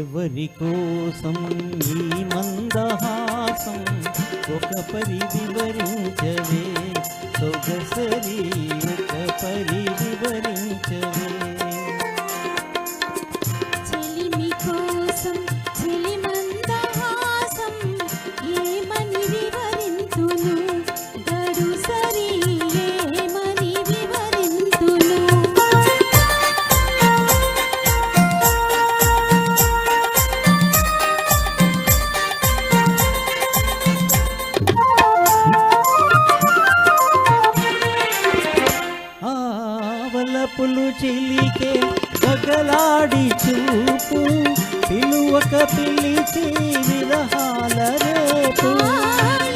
ఎవరి కోసం ఈ మందహాసం ఒక పరి వివరించవే సొగసరి ఒక పరి వివరించవే. చెలిమి కోసం చెలి మందహాసం ఏమని వివరింతును గడు సరి ఏమని వివరింతును. ఆవలపులు చిలికే పగలాడి చూపు పిలువక పిలిచి విరహాల రేపు.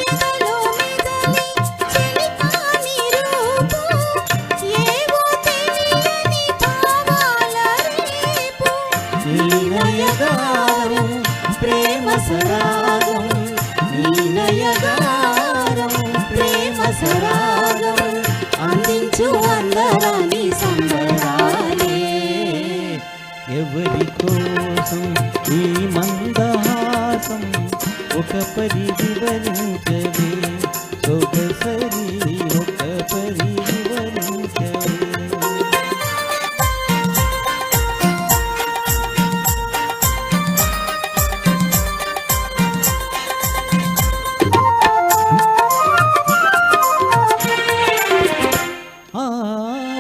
ఎదలో మెదలి చెలికాని రూపు ఏవో తెలియని భావాల రేపు. నీనయగారం ప్రేమ సరాగం నీనయగారం ప్రేమ సరాగం అందించు అందరాని సంబరాలే. ఎవరి కోసం ఈ మందహాసం ఒక పరి వివరించవే సొగసరి ఒక పరి వివరించవే.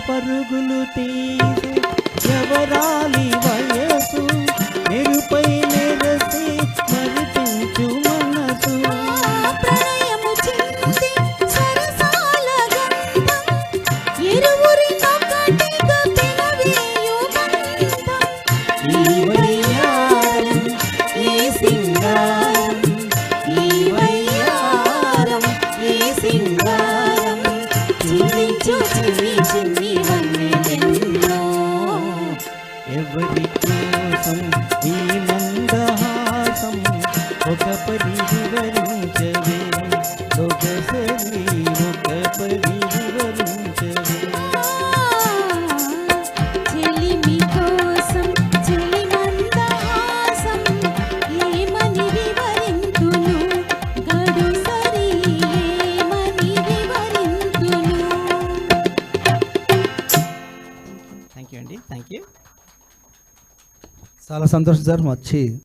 పరుగులు తీసి ఎవరాలి వయసు మెరుపై మెరసి మరిపించు మనసు. ప్రణయము చింది సరసాల గంధం ఇరువురినొకటిగా పిలవేయు బంధం. ఈ వయ్యారం ఈ సింగారం ఈ వయ్యారం ఈ సింగారం చిందించు చిన్ని చిన్ని వన్నెలెన్నో. ఎవరి కోసం ఈ మందహాసం ఒక పరి వివరించవే సొగసరి ఒక పరి వివరించవే. చెలిమి కోసం చెలి మందహాసం ఏమని వివరింతును గడు సరి ఏమని వివరింతును. థ్యాంక్ యూ అండి, థ్యాంక్ యూ. చాలా సంతోషం సార్ వచ్చి